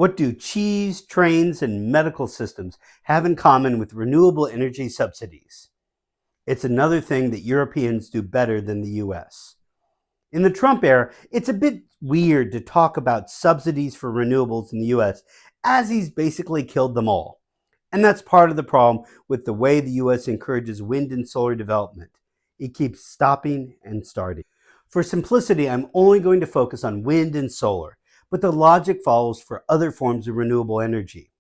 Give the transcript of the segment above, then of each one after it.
What do cheese, trains, and medical systems have in common with renewable energy subsidies? It's another thing that Europeans do better than the US. In the Trump era, it's a bit weird to talk about subsidies for renewables in the US, as he's basically killed them all. And that's part of the problem with the way the US encourages wind and solar development. It keeps stopping and starting. For simplicity, I'm only going to focus on wind and solar, but the logic follows for other forms of renewable energy.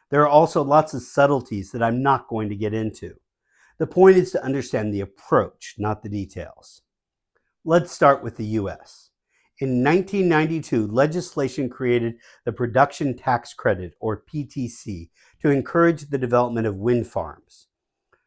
There are also lots of subtleties that I'm not going to get into. The point is to understand the approach, not the details. Let's start with the US. In 1992, legislation created the Production Tax Credit, or PTC, to encourage the development of wind farms.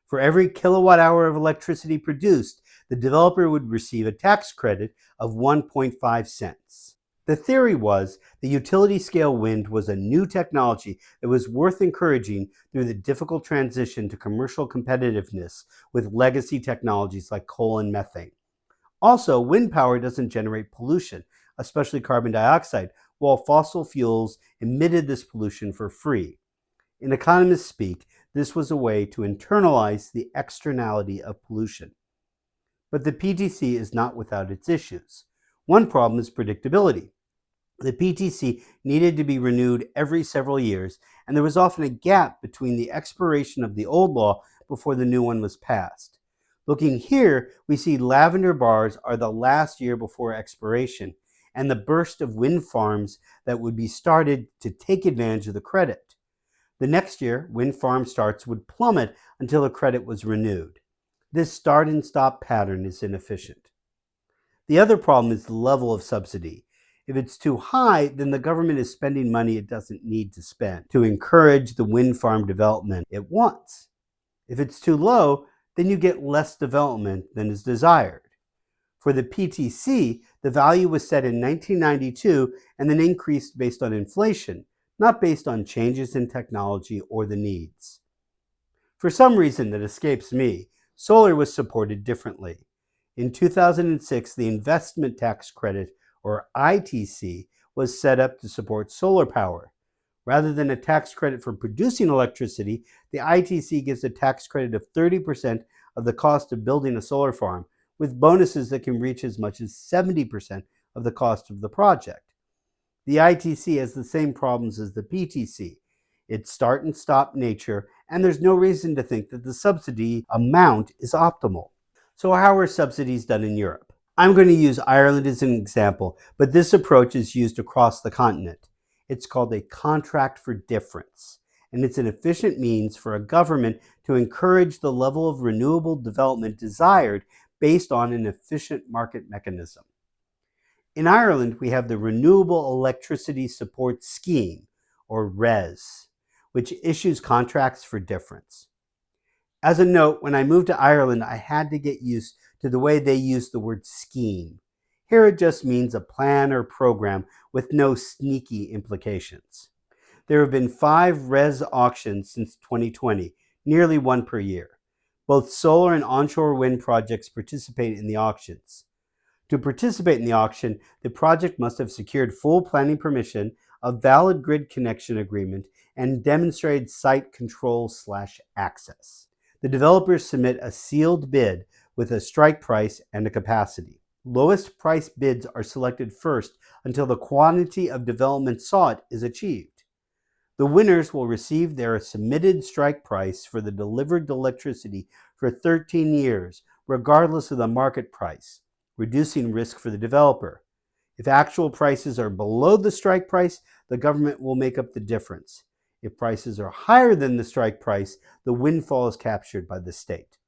For every kilowatt hour of electricity produced, the developer would receive a tax credit of 1.5 cents. The theory was the utility-scale wind was a new technology that was worth encouraging through the difficult transition to commercial competitiveness with legacy technologies like coal and methane. Also, wind power doesn't generate pollution, especially carbon dioxide, while fossil fuels emitted this pollution for free. In economist speak, this was a way to internalize the externality of pollution. But the PTC is not without its issues. One problem is predictability. The PTC needed to be renewed every several years, and there was often a gap between the expiration of the old law before the new one was passed. Looking here, we see lavender bars are the last year before expiration, and the burst of wind farms that would be started to take advantage of the credit. The next year, wind farm starts would plummet until the credit was renewed. This start and stop pattern is inefficient. The other problem is the level of subsidy. If it's too high, then the government is spending money it doesn't need to spend to encourage the wind farm development it wants. If it's too low, then you get less development than is desired. For the PTC, the value was set in 1992 and then increased based on inflation, not based on changes in technology or the needs. For some reason that escapes me, solar was supported differently. In 2006, the Investment Tax Credit, or ITC, was set up to support solar power. Rather than a tax credit for producing electricity, the ITC gives a tax credit of 30% of the cost of building a solar farm, with bonuses that can reach as much as 70% of the cost of the project. The ITC has the same problems as the PTC. It's start and stop nature, and there's no reason to think that the subsidy amount is optimal. So how are subsidies done in Europe? I'm going to use Ireland as an example, but this approach is used across the continent. It's called a contract for difference, and it's an efficient means for a government to encourage the level of renewable development desired based on an efficient market mechanism. In Ireland, we have the Renewable Electricity Support Scheme, or RES, which issues contracts for difference. As a note, when I moved to Ireland, I had to get used to the way they use the word scheme. Here it just means a plan or program with no sneaky implications. There have been 5 RES auctions since 2020, nearly one per year. Both solar and onshore wind projects participate in the auctions. To participate in the auction, the project must have secured full planning permission, a valid grid connection agreement, and demonstrated site control/access. The developers submit a sealed bid with a strike price and a capacity. Lowest price bids are selected first until the quantity of development sought is achieved. The winners will receive their submitted strike price for the delivered electricity for 13 years, regardless of the market price, reducing risk for the developer. If actual prices are below the strike price, the government will make up the difference. If prices are higher than the strike price, the windfall is captured by the state.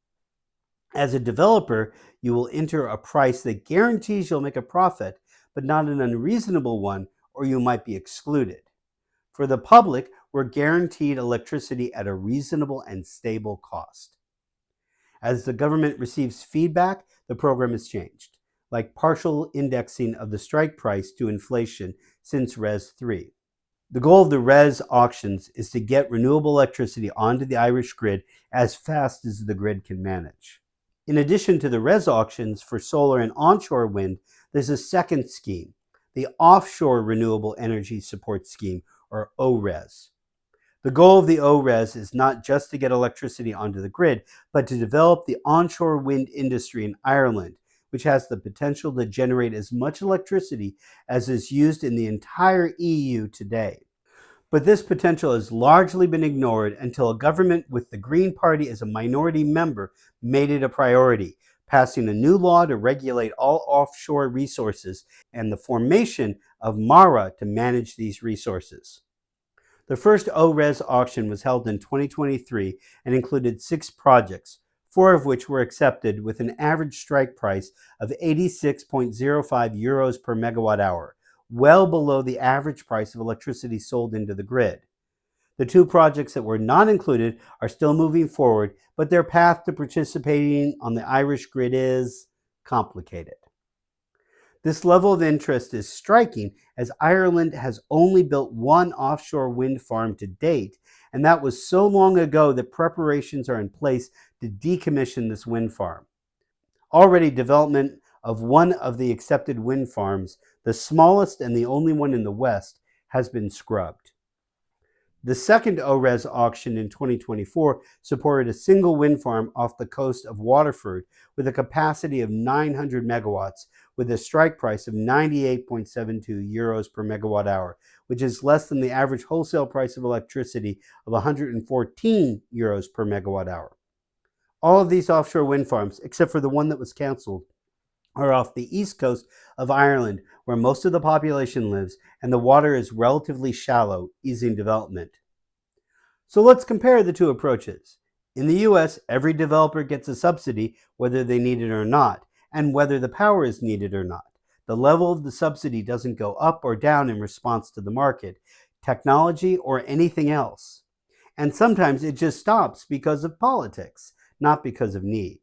As a developer, you will enter a price that guarantees you'll make a profit, but not an unreasonable one, or you might be excluded. For the public, we're guaranteed electricity at a reasonable and stable cost. As the government receives feedback, the program is changed, like partial indexing of the strike price to inflation since RES 3. The goal of the RES auctions is to get renewable electricity onto the Irish grid as fast as the grid can manage. In addition to the RES auctions for solar and onshore wind, there's a second scheme, the Offshore Renewable Energy Support Scheme, or ORES. The goal of the ORES is not just to get electricity onto the grid, but to develop the onshore wind industry in Ireland, which has the potential to generate as much electricity as is used in the entire EU today. But this potential has largely been ignored until a government with the Green Party as a minority member made it a priority, passing a new law to regulate all offshore resources and the formation of MARA to manage these resources. The first ORES auction was held in 2023 and included 6 projects, 4 of which were accepted with an average strike price of 86.05 euros per megawatt hour, well below the average price of electricity sold into the grid. The 2 projects that were not included are still moving forward, but their path to participating on the Irish grid is complicated. This level of interest is striking as Ireland has only built 1 offshore wind farm to date, and that was so long ago that preparations are in place to decommission this wind farm. Already, development of one of the accepted wind farms, the smallest and the only one in the West, has been scrubbed. The second ORES auction in 2024 supported a single wind farm off the coast of Waterford with a capacity of 900 megawatts with a strike price of 98.72 euros per megawatt hour, which is less than the average wholesale price of electricity of 114 euros per megawatt hour. All of these offshore wind farms, except for the one that was canceled, are off the east coast of Ireland, where most of the population lives, and the water is relatively shallow, easing development. So let's compare the 2 approaches. In the US, every developer gets a subsidy whether they need it or not, and whether the power is needed or not. The level of the subsidy doesn't go up or down in response to the market, technology, or anything else. And sometimes it just stops because of politics, not because of need.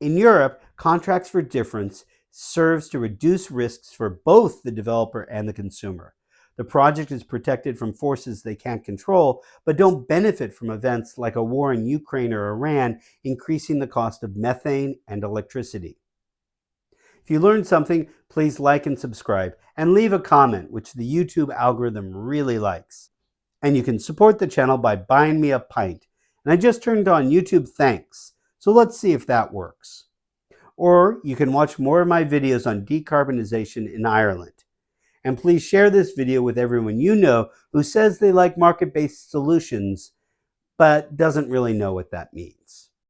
In Europe, contracts for difference serves to reduce risks for both the developer and the consumer. The project is protected from forces they can't control, but don't benefit from events like a war in Ukraine or Iran, increasing the cost of methane and electricity. If you learned something, please like and subscribe, and leave a comment, which the YouTube algorithm really likes. And you can support the channel by buying me a pint. And I just turned on YouTube Thanks, so let's see if that works. Or you can watch more of my videos on decarbonization in Ireland. And please share this video with everyone you know who says they like market-based solutions, but doesn't really know what that means.